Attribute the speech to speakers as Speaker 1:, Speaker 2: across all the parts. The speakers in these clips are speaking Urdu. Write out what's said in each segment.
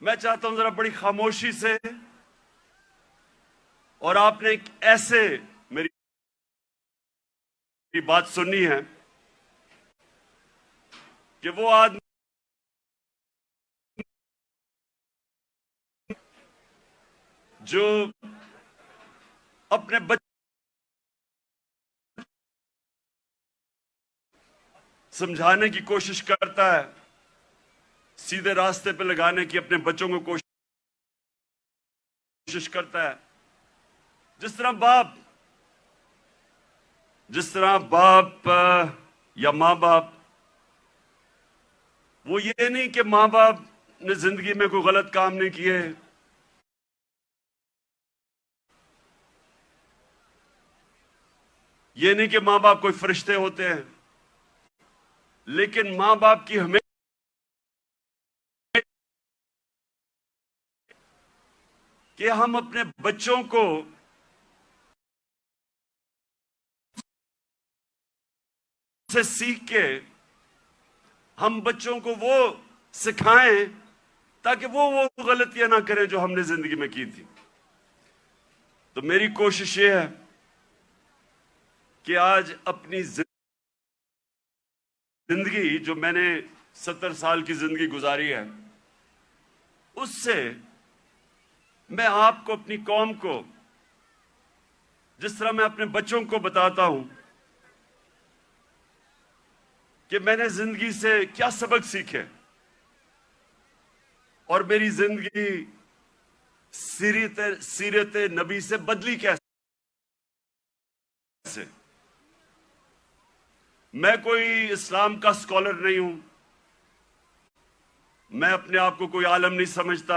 Speaker 1: میں چاہتا ہوں ذرا بڑی خاموشی سے، اور آپ نے ایک ایسے میری بات سننی ہے کہ وہ آدمی جو اپنے بچے سمجھانے کی کوشش کرتا ہے، سیدھے راستے پہ لگانے کی اپنے بچوں کو کوشش کرتا ہے، جس طرح باپ یا ماں باپ، وہ یہ نہیں کہ ماں باپ نے زندگی میں کوئی غلط کام نہیں کیے، یہ نہیں کہ ماں باپ کوئی فرشتے ہوتے ہیں، لیکن ماں باپ کی ہمیں کہ ہم اپنے بچوں کو سے سیکھ کے ہم بچوں کو وہ سکھائیں تاکہ وہ غلطیاں نہ کریں جو ہم نے زندگی میں کی تھی۔ تو میری کوشش یہ ہے کہ آج اپنی زندگی جو میں نے 70 سال کی زندگی گزاری ہے، اس سے میں آپ کو، اپنی قوم کو، جس طرح میں اپنے بچوں کو بتاتا ہوں کہ میں نے زندگی سے کیا سبق سیکھے اور میری زندگی سیرت نبی سے بدلی کیسے۔ میں کوئی اسلام کا اسکالر نہیں ہوں، میں اپنے آپ کو کوئی عالم نہیں سمجھتا،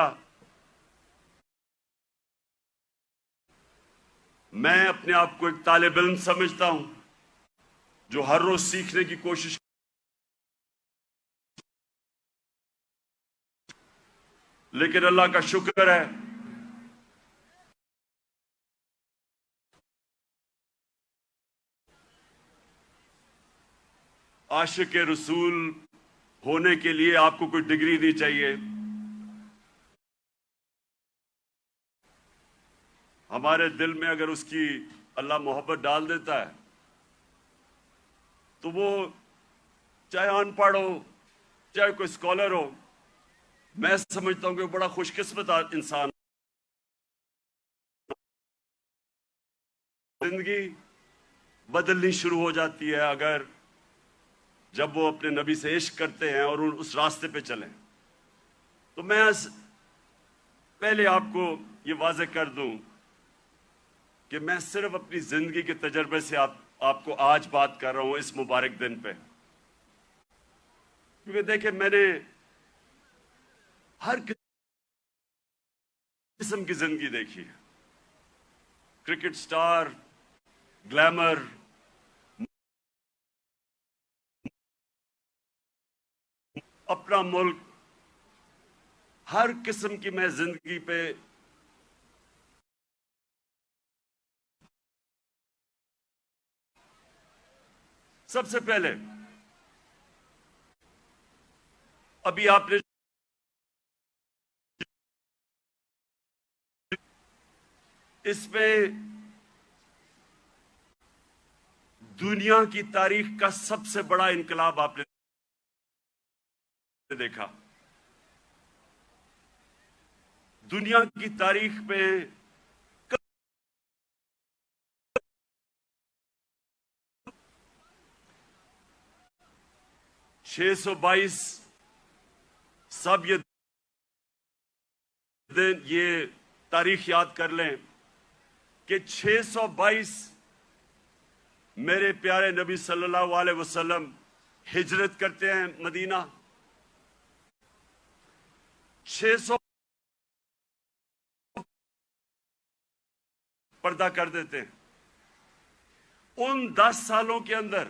Speaker 1: میں اپنے آپ کو ایک طالب علم سمجھتا ہوں جو ہر روز سیکھنے کی کوشش، لیکن اللہ کا شکر ہے عاشق رسول ہونے کے لیے آپ کو کوئی ڈگری نہیں چاہیے۔ ہمارے دل میں اگر اس کی اللہ محبت ڈال دیتا ہے تو وہ چاہے ان پڑھ ہو، چاہے کوئی اسکالر ہو، میں سمجھتا ہوں کہ وہ بڑا خوش قسمت انسان۔ زندگی بدلنی شروع ہو جاتی ہے اگر جب وہ اپنے نبی سے عشق کرتے ہیں اور اس راستے پہ چلیں۔ تو میں پہلے آپ کو یہ واضح کر دوں کہ میں صرف اپنی زندگی کے تجربے سے آپ کو آج بات کر رہا ہوں اس مبارک دن پہ، کیونکہ دیکھیں میں نے ہر قسم کی زندگی دیکھی ہے، کرکٹ سٹار، گلیمر، اپنا ملک، ہر قسم کی میں زندگی پہ سب سے پہلے ابھی آپ نے اس میں دنیا کی تاریخ کا سب سے بڑا انقلاب آپ نے دیکھا۔ دنیا کی تاریخ میں 622 سب یہ تاریخ یاد کر لیں کہ 622 میرے پیارے نبی صلی اللہ علیہ وسلم ہجرت کرتے ہیں مدینہ، 600 پردہ کر دیتے ہیں۔ ان 10 سالوں کے اندر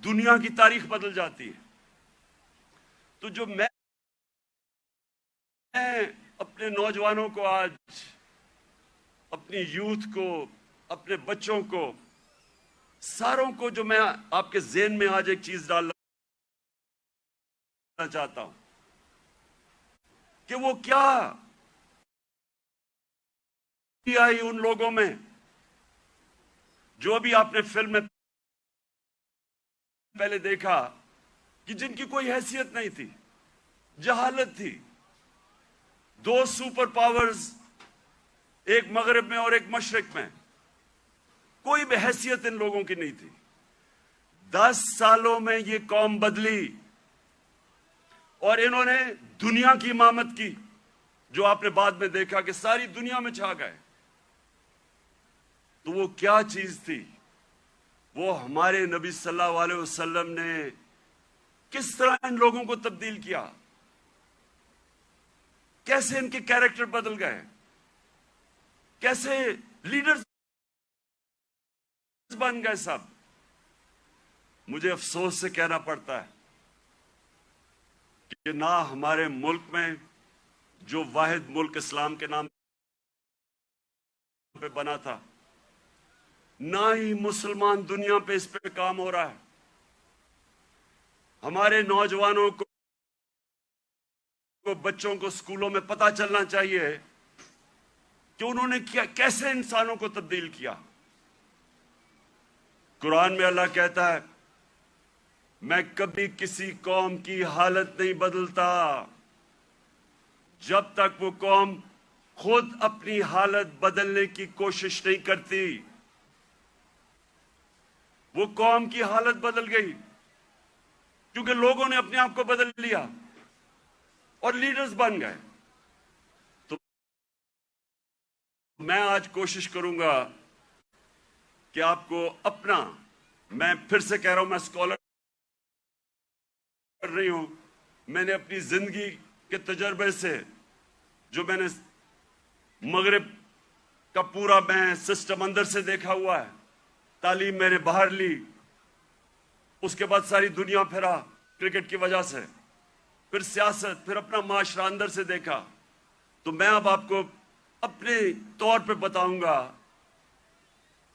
Speaker 1: دنیا کی تاریخ بدل جاتی ہے۔ تو جو میں اپنے نوجوانوں کو آج، اپنی یوتھ کو، اپنے بچوں کو، ساروں کو جو میں آپ کے ذہن میں آج ایک چیز ڈالنا چاہتا ہوں کہ وہ کیا آئی ان لوگوں میں جو ابھی آپ نے فلم میں پہلے دیکھا کہ جن کی کوئی حیثیت نہیں تھی، جہالت تھی. دو سپر پاورز، ایک مغرب میں اور ایک مشرق میں، کوئی بھی حیثیت ان لوگوں کی نہیں تھی. 10 سالوں میں یہ قوم بدلی اور انہوں نے دنیا کی امامت کی، جو آپ نے بعد میں دیکھا کہ ساری دنیا میں چھا گئے. تو وہ کیا چیز تھی؟ وہ ہمارے نبی صلی اللہ علیہ وسلم نے کس طرح ان لوگوں کو تبدیل کیا، کیسے ان کے کیریکٹر بدل گئے، کیسے لیڈرز بن گئے سب. مجھے افسوس سے کہنا پڑتا ہے کہ نہ ہمارے ملک میں، جو واحد ملک اسلام کے نام پہ بنا تھا، نہ ہی مسلمان دنیا پہ اس پہ کام ہو رہا ہے. ہمارے نوجوانوں کو، بچوں کو اسکولوں میں پتہ چلنا چاہیے کہ انہوں نے کیسے انسانوں کو تبدیل کیا. قرآن میں اللہ کہتا ہے، میں کبھی کسی قوم کی حالت نہیں بدلتا جب تک وہ قوم خود اپنی حالت بدلنے کی کوشش نہیں کرتی. وہ قوم کی حالت بدل گئی کیونکہ لوگوں نے اپنے آپ کو بدل لیا اور لیڈرز بن گئے. تو میں آج کوشش کروں گا کہ آپ کو اپنا، میں پھر سے کہہ رہا ہوں، میں اسکالر کر رہی ہوں، میں نے اپنی زندگی کے تجربے سے، جو میں نے مغرب کا پورا میں سسٹم اندر سے دیکھا ہوا ہے، تعلیم میں نے باہر لی، اس کے بعد ساری دنیا پھرا کرکٹ کی وجہ سے، پھر سیاست، پھر اپنا معاشرہ اندر سے دیکھا. تو میں اب آپ کو اپنے طور پہ بتاؤں گا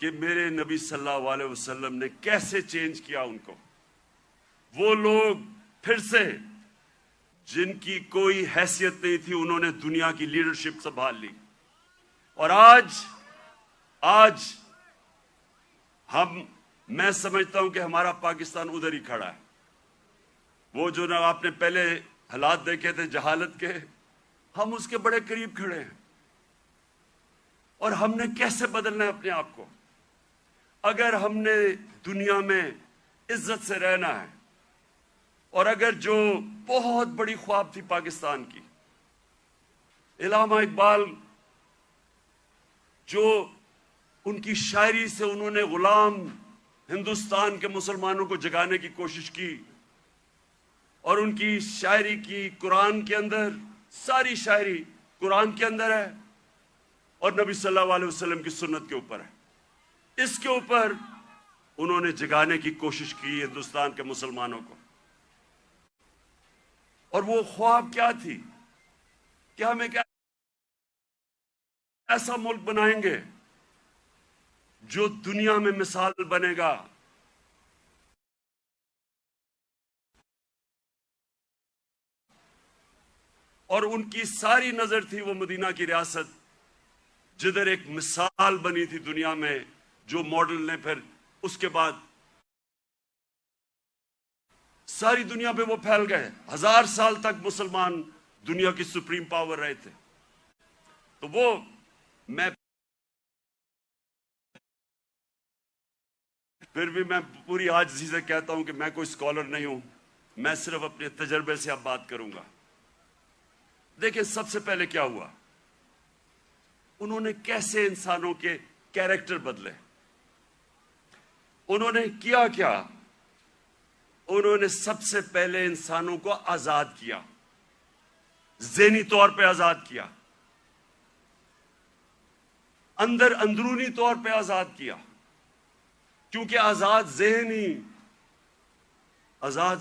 Speaker 1: کہ میرے نبی صلی اللہ علیہ وسلم نے کیسے چینج کیا ان کو. وہ لوگ پھر سے جن کی کوئی حیثیت نہیں تھی، انہوں نے دنیا کی لیڈرشپ سنبھال لی. اور آج میں سمجھتا ہوں کہ ہمارا پاکستان ادھر ہی کھڑا ہے. وہ جو نا آپ نے پہلے حالات دیکھے تھے جہالت کے، ہم اس کے بڑے قریب کھڑے ہیں. اور ہم نے کیسے بدلنا ہے اپنے آپ کو؟ اگر ہم نے دنیا میں عزت سے رہنا ہے، اور اگر جو بہت بڑی خواب تھی پاکستان کی، علامہ اقبال، جو ان کی شاعری سے انہوں نے غلام ہندوستان کے مسلمانوں کو جگانے کی کوشش کی، اور ان کی شاعری کی قرآن کے اندر، ساری شاعری قرآن کے اندر ہے اور نبی صلی اللہ علیہ وسلم کی سنت کے اوپر ہے. اس کے اوپر انہوں نے جگانے کی کوشش کی ہندوستان کے مسلمانوں کو. اور وہ خواب کیا تھی کہ ہم ایک ایسا ملک بنائیں گے جو دنیا میں مثال بنے گا. اور ان کی ساری نظر تھی وہ مدینہ کی ریاست، جدھر ایک مثال بنی تھی دنیا میں، جو ماڈل نے پھر اس کے بعد ساری دنیا پہ وہ پھیل گئے. 1000 سال تک مسلمان دنیا کی سپریم پاور رہے تھے. تو وہ، میں پھر بھی میں پوری عاجزی سے کہتا ہوں کہ میں کوئی اسکالر نہیں ہوں، میں صرف اپنے تجربے سے اب بات کروں گا. دیکھیں سب سے پہلے کیا ہوا، انہوں نے کیسے انسانوں کے کیریکٹر بدلے. انہوں نے کیا، انہوں نے سب سے پہلے انسانوں کو آزاد کیا، ذہنی طور پہ آزاد کیا، اندرونی طور پہ آزاد کیا. کیونکہ آزاد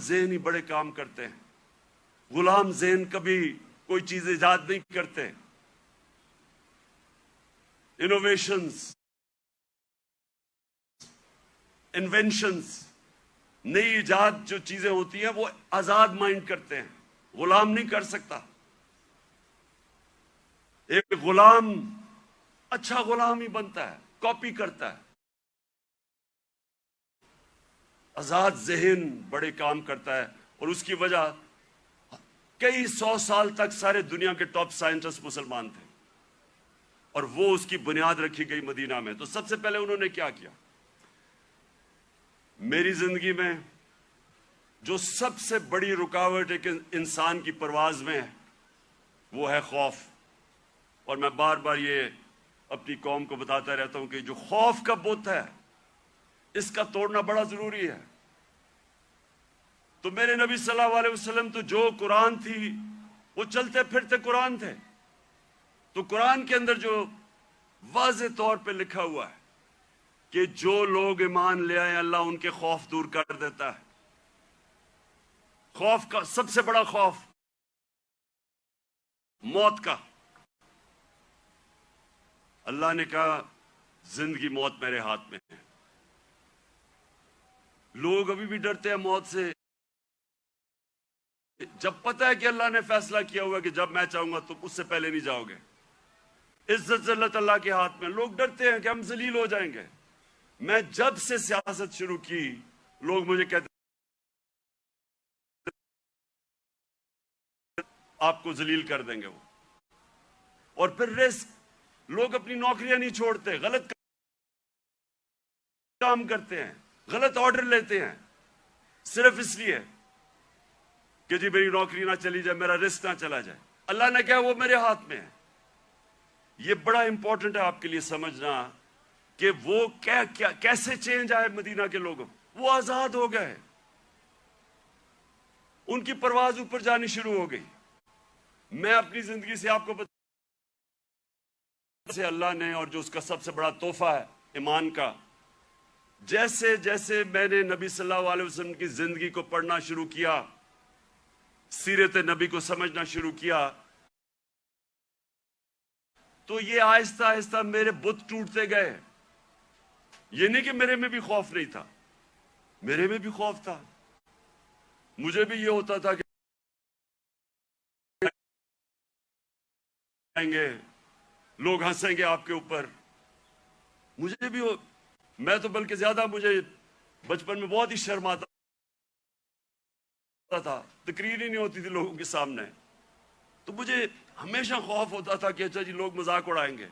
Speaker 1: ذہنی بڑے کام کرتے ہیں. غلام ذہن کبھی کوئی چیز ایجاد نہیں کرتے. انوینشنز، نئی ایجاد جو چیزیں ہوتی ہیں وہ آزاد مائنڈ کرتے ہیں، غلام نہیں کر سکتا. ایک غلام اچھا غلام ہی بنتا ہے، کاپی کرتا ہے. آزاد ذہن بڑے کام کرتا ہے، اور اس کی وجہ کئی 100 سال تک سارے دنیا کے ٹاپ سائنٹسٹ مسلمان تھے، اور وہ اس کی بنیاد رکھی گئی مدینہ میں. تو سب سے پہلے انہوں نے کیا کیا؟ میری زندگی میں جو سب سے بڑی رکاوٹ ایک انسان کی پرواز میں ہے وہ ہے خوف. اور میں بار بار یہ اپنی قوم کو بتاتا رہتا ہوں کہ جو خوف کا بت ہے اس کا توڑنا بڑا ضروری ہے. تو میرے نبی صلی اللہ علیہ وسلم تو جو قرآن تھی وہ چلتے پھرتے قرآن تھے. تو قرآن کے اندر جو واضح طور پہ لکھا ہوا ہے کہ جو لوگ ایمان لے آئے اللہ ان کے خوف دور کر دیتا ہے. خوف کا سب سے بڑا خوف موت کا. اللہ نے کہا زندگی موت میرے ہاتھ میں ہے. لوگ ابھی بھی ڈرتے ہیں موت سے، جب پتہ ہے کہ اللہ نے فیصلہ کیا ہوا کہ جب میں چاہوں گا تم اس سے پہلے نہیں جاؤ گے. عزت ذلت اللہ کے ہاتھ میں. لوگ ڈرتے ہیں کہ ہم ذلیل ہو جائیں گے. میں جب سے سیاست شروع کی لوگ مجھے کہتے آپ کو ذلیل کر دیں گے وہ. اور پھر رسک، لوگ اپنی نوکریاں نہیں چھوڑتے، غلط کام کرتے ہیں، غلط آرڈر لیتے ہیں صرف اس لیے کہ جی میری نوکری نہ چلی جائے، میرا رسک نہ چلا جائے. اللہ نے کہا وہ میرے ہاتھ میں ہے. یہ بڑا امپورٹنٹ ہے آپ کے لیے سمجھنا کہ وہ کیسے چینج آئے مدینہ کے لوگوں. وہ آزاد ہو گئے، ان کی پرواز اوپر جانی شروع ہو گئی. میں اپنی زندگی سے آپ کو سے اللہ نے، اور جو اس کا سب سے بڑا تحفہ ہے ایمان کا، جیسے جیسے میں نے نبی صلی اللہ علیہ وسلم کی زندگی کو پڑھنا شروع کیا، سیرت نبی کو سمجھنا شروع کیا، تو یہ آہستہ آہستہ میرے بت ٹوٹتے گئے. یہ نہیں کہ میرے میں بھی خوف نہیں تھا، میرے میں بھی خوف تھا. مجھے بھی یہ ہوتا تھا کہ لوگ ہنسیں گے آپ کے اوپر. مجھے بھی میں تو بلکہ زیادہ، مجھے بچپن میں بہت ہی شرم آتا تھا، تقریر ہی نہیں ہوتی تھی لوگوں کے سامنے. تو مجھے ہمیشہ خوف ہوتا تھا کہ اچھا جی لوگ مذاق اڑائیں گے.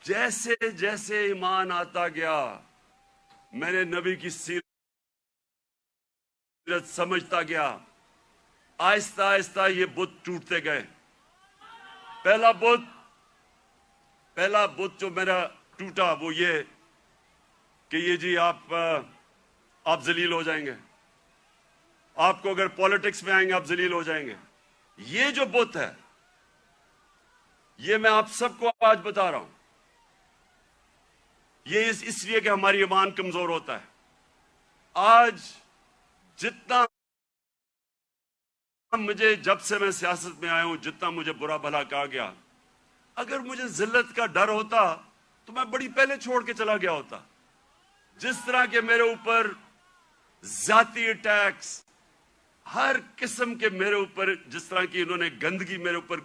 Speaker 1: جیسے جیسے ایمان آتا گیا میں نے نبی کی سیرت سمجھتا گیا، آہستہ آہستہ یہ بت ٹوٹتے گئے. پہلا بت جو میرا ٹوٹا وہ یہ کہ یہ جی آپ ذلیل ہو جائیں گے، آپ کو اگر پالیٹکس میں آئیں گے آپ ذلیل ہو جائیں گے. یہ جو بت ہے یہ میں آپ سب کو آج بتا رہا ہوں. یہ اس لیے کہ ہماری ایمان کمزور ہوتا ہے. آج جتنا مجھے، جب سے میں سیاست میں آیا ہوں، جتنا مجھے برا بھلا کہا گیا، اگر مجھے ذلت کا ڈر ہوتا تو میں بڑی پہلے چھوڑ کے چلا گیا ہوتا. جس طرح کے میرے اوپر ذاتی اٹیکس، ہر قسم کے میرے اوپر، جس طرح کی انہوں نے گندگی میرے اوپر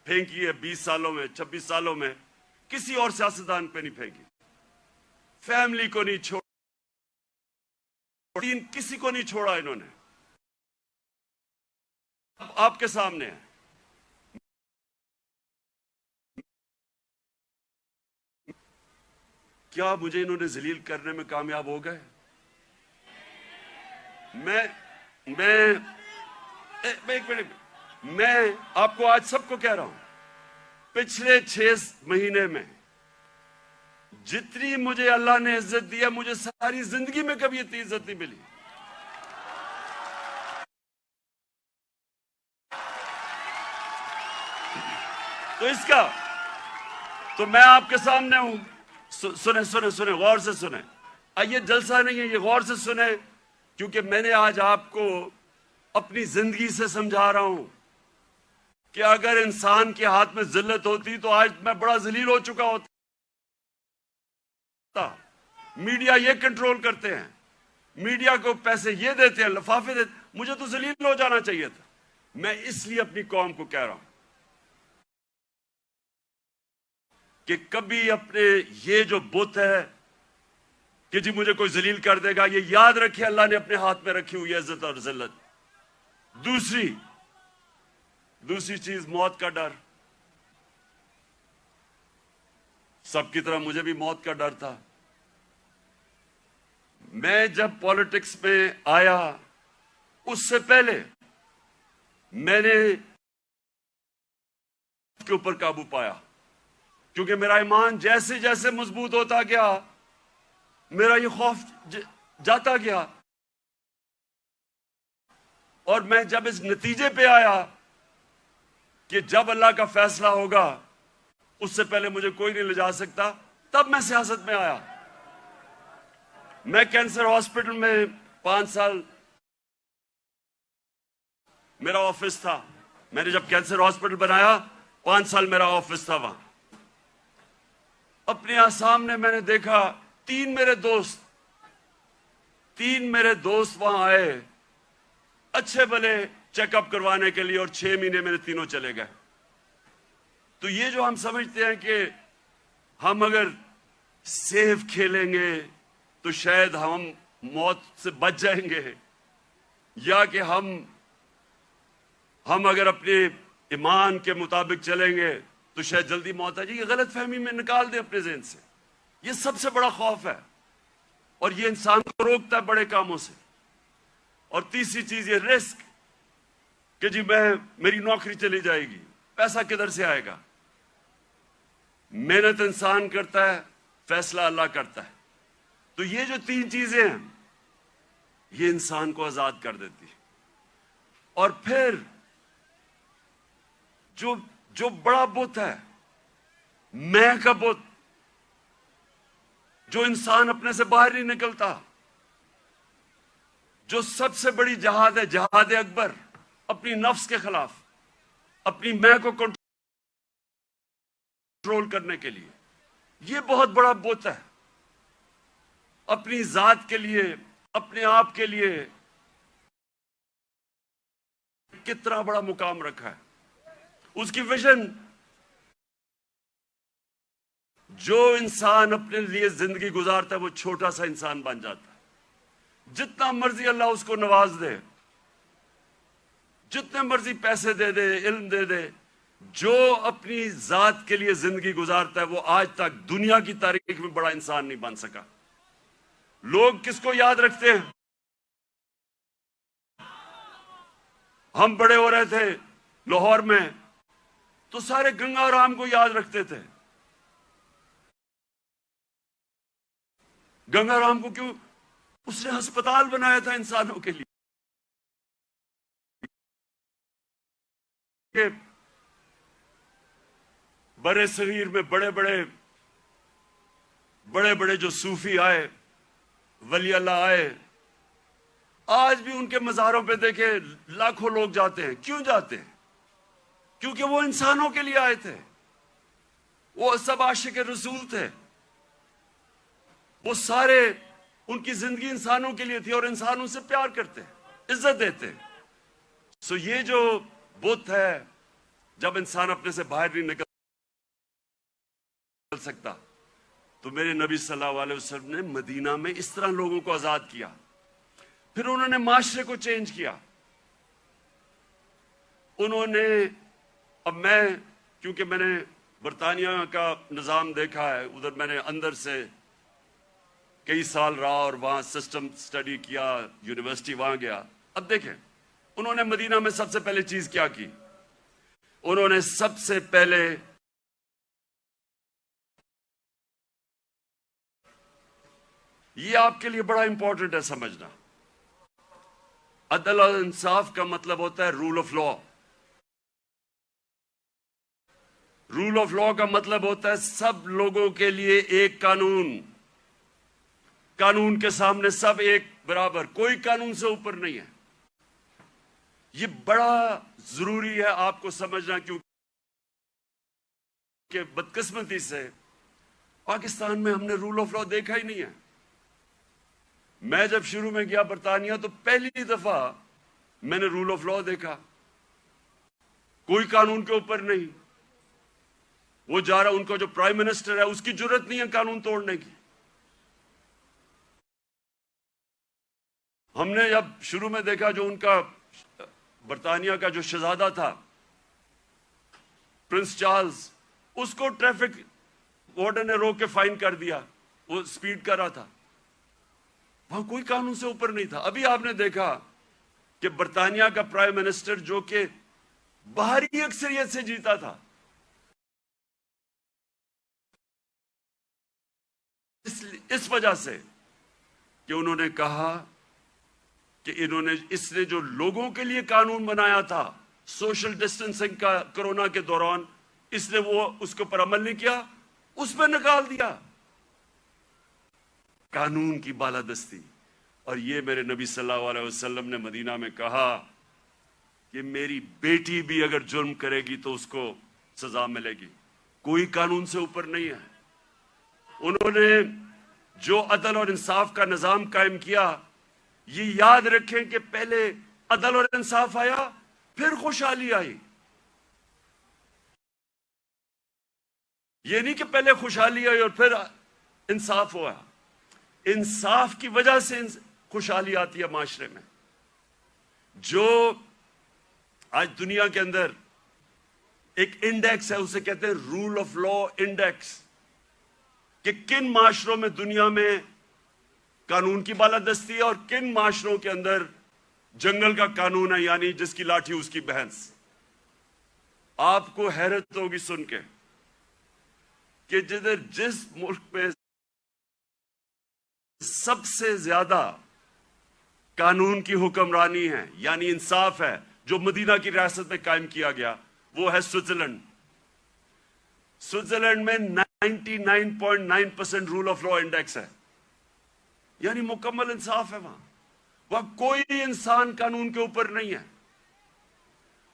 Speaker 1: پھینکی ہے 20 سالوں میں، 26 سالوں میں، کسی اور سیاستدان پہ نہیں پھینکی. فیملی کو نہیں چھوڑا، کسی کو نہیں چھوڑا انہوں نے. آپ کے سامنے ہے. کیا مجھے انہوں نے ذلیل کرنے میں کامیاب ہو گئے؟ ایک منٹ، میں آپ کو آج سب کو کہہ رہا ہوں، پچھلے 6 مہینے میں جتنی مجھے اللہ نے عزت دی ہے، مجھے ساری زندگی میں کبھی اتنی عزت نہیں ملی. تو اس کا تو میں آپ کے سامنے ہوں. سنیں غور سے سنیں. یہ جلسہ نہیں ہے، یہ غور سے سنیں، کیونکہ میں نے آج آپ کو اپنی زندگی سے سمجھا رہا ہوں کہ اگر انسان کے ہاتھ میں ذلت ہوتی تو آج میں بڑا ذلیل ہو چکا ہوتا. میڈیا یہ کنٹرول کرتے ہیں، میڈیا کو پیسے یہ دیتے ہیں، لفافے دیتے، مجھے تو ذلیل ہو جانا چاہیے تھا. میں اس لیے اپنی قوم کو کہہ رہا ہوں کہ کبھی اپنے یہ جو بت ہے کہ جی مجھے کوئی ذلیل کر دے گا، یہ یاد رکھے اللہ نے اپنے ہاتھ میں رکھی ہوئی عزت اور ذلت۔ دوسری چیز موت کا ڈر۔ سب کی طرح مجھے بھی موت کا ڈر تھا۔ میں جب پالیٹکس میں آیا اس سے پہلے میں نے کے اوپر قابو پایا، کیونکہ میرا ایمان جیسے جیسے مضبوط ہوتا گیا میرا یہ خوف جاتا گیا، اور میں جب اس نتیجے پہ آیا کہ جب اللہ کا فیصلہ ہوگا اس سے پہلے مجھے کوئی نہیں لے جا سکتا، تب میں سیاست میں آیا۔ میں کینسر ہاسپٹل میں 5 سال میرا آفس تھا۔ میں نے جب کینسر ہاسپٹل بنایا 5 سال میرا آفس تھا وہاں۔ اپنے سامنے میں نے دیکھا 3 میرے دوست وہاں آئے اچھے بھلے چیک اپ کروانے کے لیے، اور 6 مہینے میرے تینوں چلے گئے۔ تو یہ جو ہم سمجھتے ہیں کہ ہم اگر سیف کھیلیں گے تو شاید ہم موت سے بچ جائیں گے، یا کہ ہم اگر اپنے ایمان کے مطابق چلیں گے تو شاید جلدی موت آ جائے، یہ غلط فہمی میں نکال دیں اپنے ذہن سے۔ یہ سب سے بڑا خوف ہے، اور یہ انسان کو روکتا ہے بڑے کاموں سے۔ اور تیسری چیز یہ رسک کہ جی میری نوکری چلی جائے گی، پیسہ کدھر سے آئے گا؟ محنت انسان کرتا ہے، فیصلہ اللہ کرتا ہے۔ تو یہ جو 3 چیزیں ہیں یہ انسان کو آزاد کر دیتی ہے۔ اور پھر جو بڑا بت ہے، میں کا بت، جو انسان اپنے سے باہر نہیں نکلتا، جو سب سے بڑی جہاد ہے، جہاد اکبر، اپنی نفس کے خلاف، اپنی میں کو کنٹرول کرنے کے لیے، یہ بہت بڑا بت ہے۔ اپنی ذات کے لیے، اپنے آپ کے لیے کتنا بڑا مقام رکھا ہے۔ اس کی ویژن، جو انسان اپنے لیے زندگی گزارتا ہے وہ چھوٹا سا انسان بن جاتا ہے۔ جتنا مرضی اللہ اس کو نواز دے، جتنے مرضی پیسے دے دے، علم دے دے، جو اپنی ذات کے لیے زندگی گزارتا ہے وہ آج تک دنیا کی تاریخ میں بڑا انسان نہیں بن سکا۔ لوگ کس کو یاد رکھتے ہیں؟ ہم بڑے ہو رہے تھے لاہور میں تو سارے گنگا رام کو یاد رکھتے تھے۔ گنگا رام کو کیوں؟ اس نے ہسپتال بنایا تھا انسانوں کے لیے۔ برے صغیر میں بڑے بڑے جو صوفی آئے، ولی اللہ آئے، آج بھی ان کے مزاروں پہ دیکھیں لاکھوں لوگ جاتے ہیں۔ کیوں جاتے ہیں؟ کیونکہ وہ انسانوں کے لیے آئے تھے، وہ سب عاشق رسول تھے، وہ سارے ان کی زندگی انسانوں کے لیے تھی، اور انسانوں سے پیار کرتے، عزت دیتے۔ سو یہ جو بت ہے، جب انسان اپنے سے باہر نہیں نکل سکتا، تو میرے نبی صلی اللہ علیہ وسلم نے مدینہ میں اس طرح لوگوں کو آزاد کیا۔ پھر انہوں نے معاشرے کو چینج کیا۔ انہوں نے، اب کیونکہ میں نے برطانیہ کا نظام دیکھا ہے، ادھر میں نے اندر سے کئی سال رہا اور وہاں سسٹم سٹڈی کیا، یونیورسٹی وہاں گیا۔ اب دیکھیں انہوں نے مدینہ میں سب سے پہلے چیز کیا کی؟ انہوں نے سب سے پہلے یہ آپ کے لیے بڑا امپورٹنٹ ہے سمجھنا، عدل اور انصاف کا مطلب ہوتا ہے rule of law. Rule of law کا مطلب ہوتا ہے سب لوگوں کے لیے ایک قانون، قانون کے سامنے سب ایک برابر، کوئی قانون سے اوپر نہیں ہے۔ یہ بڑا ضروری ہے آپ کو سمجھنا، کیونکہ بدقسمتی سے پاکستان میں ہم نے رول آف لا دیکھا ہی نہیں ہے۔ میں جب شروع میں گیا برطانیہ تو پہلی دفعہ میں نے رول آف لا دیکھا، کوئی قانون کے اوپر نہیں، وہ جا رہا, ان کا جو پرائم منسٹر ہے اس کی جرت نہیں ہے قانون توڑنے کی. ہم نے اب شروع میں دیکھا جو ان کا برطانیہ کا جو شہزادہ تھا پرنس چارلز, اس کو ٹریفک وارڈن نے روک کے فائن کر دیا, وہ سپیڈ کر رہا تھا. وہاں کوئی قانون سے اوپر نہیں تھا. ابھی آپ نے دیکھا کہ برطانیہ کا پرائم منسٹر جو کہ باہری اکثریت سے جیتا تھا, اس وجہ سے کہ انہوں نے کہا کہ اس نے جو لوگوں کے لیے قانون بنایا تھا سوشل ڈسٹنسنگ کا کرونا کے دوران, اس نے اس کے اوپر عمل نہیں کیا, اس پہ نکال دیا. قانون کی بالادستی. اور یہ میرے نبی صلی اللہ علیہ وسلم نے مدینہ میں کہا کہ میری بیٹی بھی اگر جرم کرے گی تو اس کو سزا ملے گی, کوئی قانون سے اوپر نہیں ہے. انہوں نے جو عدل اور انصاف کا نظام قائم کیا, یہ یاد رکھیں کہ پہلے عدل اور انصاف آیا, پھر خوشحالی آئی. یہ نہیں کہ پہلے خوشحالی آئی اور پھر انصاف ہوا. انصاف کی وجہ سے خوشحالی آتی ہے معاشرے میں. جو آج دنیا کے اندر ایک انڈیکس ہے, اسے کہتے ہیں رول آف لا انڈیکس, کہ کن معاشروں میں دنیا میں قانون کی بالادستی ہے اور کن معاشروں کے اندر جنگل کا قانون ہے, یعنی جس کی لاٹھی اس کی بھینس. آپ کو حیرت ہوگی سن کے کہ جس ملک میں سب سے زیادہ قانون کی حکمرانی ہے, یعنی انصاف ہے, جو مدینہ کی ریاست میں قائم کیا گیا, وہ ہے سوئٹزرلینڈ. سوئٹزرلینڈ میں 99.9% رول آف لا انڈیکس ہے, یعنی مکمل انصاف ہے. وہاں کوئی انسان قانون کے اوپر نہیں ہے.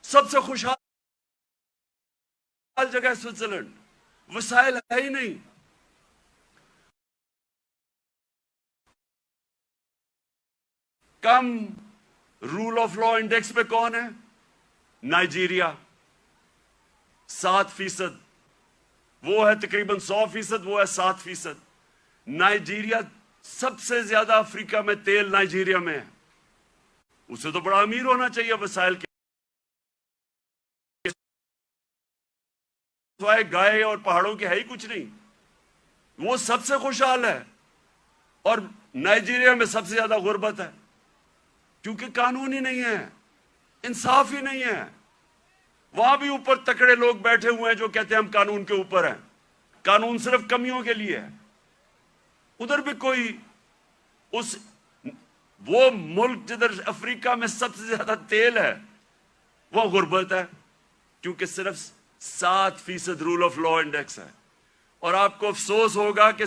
Speaker 1: سب سے خوشحال جگہ ہے سوئٹزرلینڈ, وسائل ہے ہی نہیں. کم رول آف لا انڈیکس پہ کون ہے؟ نائجیریا 7%, وہ ہے تقریباً 100%, وہ ہے 7%. نائجیریا سب سے زیادہ افریقہ میں تیل نائجیریا میں ہے. اسے تو بڑا امیر ہونا چاہیے وسائل کے سوائے گائے اور پہاڑوں کے ہے ہی کچھ نہیں. وہ سب سے خوشحال ہے, اور نائجیریا میں سب سے زیادہ غربت ہے, کیونکہ قانون ہی نہیں ہے, انصاف ہی نہیں ہے. وہاں بھی اوپر تکڑے لوگ بیٹھے ہوئے ہیں جو کہتے ہیں ہم قانون کے اوپر ہیں, قانون صرف کمیوں کے لیے ہے. ادھر بھی کوئی وہ ملک جدھر افریقہ میں سب سے زیادہ تیل ہے, وہ غربت ہے, کیونکہ صرف 7% رول آف لا انڈیکس ہے. اور آپ کو افسوس ہوگا کہ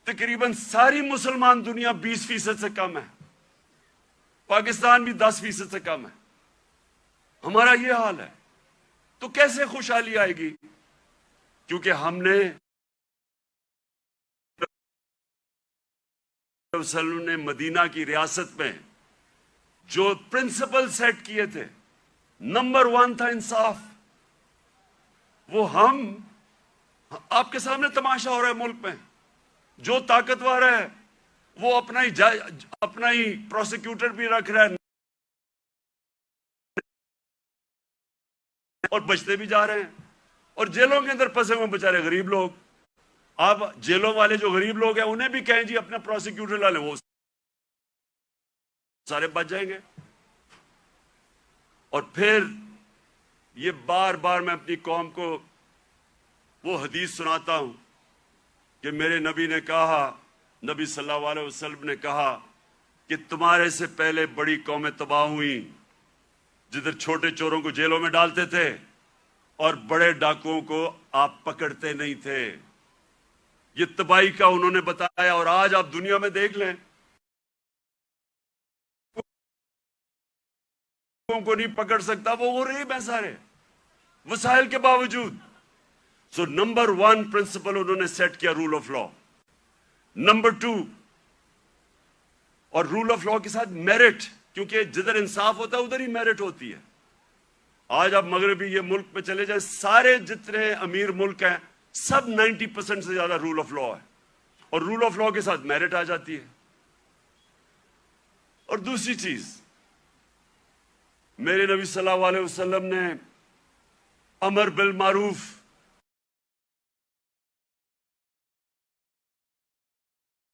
Speaker 1: تقریباً ساری مسلمان دنیا 20% سے کم ہے, پاکستان بھی 10% سے کم ہے. ہمارا یہ حال ہے, تو کیسے خوشحالی آئے گی؟ کیونکہ ہم نے وسلم نے مدینہ کی ریاست میں جو پرنسپل سیٹ کیے تھے, نمبر 1 تھا انصاف. وہ آپ کے سامنے تماشا ہو رہا ہے ملک میں, جو طاقتور ہے وہ اپنا ہی پروسیکیوٹر بھی رکھ رہا ہے اور بچتے بھی جا رہے ہیں, اور جیلوں کے اندر پھنسے ہوئے بیچارے غریب لوگ. آپ جیلوں والے جو غریب لوگ ہیں انہیں بھی کہیں جی اپنا پروسیکیوٹر لا لیں, وہ سارے بچ جائیں گے. اور پھر یہ بار بار میں اپنی قوم کو وہ حدیث سناتا ہوں کہ میرے نبی نے کہا, نبی صلی اللہ علیہ وسلم نے کہا کہ تمہارے سے پہلے بڑی قومیں تباہ ہوئیں جدھر چھوٹے چوروں کو جیلوں میں ڈالتے تھے اور بڑے ڈاکوؤں کو آپ پکڑتے نہیں تھے. یہ تباہی کا انہوں نے بتایا. اور آج آپ دنیا میں دیکھ لیں, کو نہیں پکڑ سکتا, وہ غریب ہیں سارے وسائل کے باوجود. سو نمبر 1 پرنسپل انہوں نے سیٹ کیا رول آف لا. نمبر 2, اور رول آف لا کے ساتھ میرٹ, کیونکہ جدھر انصاف ہوتا ہے ادھر ہی میرٹ ہوتی ہے. آج آپ مغربی یہ ملک پہ چلے جائیں، سارے جتنے امیر ملک ہیں سب 90% سے زیادہ رول آف لا ہے، اور رول آف لا کے ساتھ میرٹ آ جاتی ہے۔ اور دوسری چیز، میرے نبی صلی اللہ علیہ وسلم نے امر بالمعروف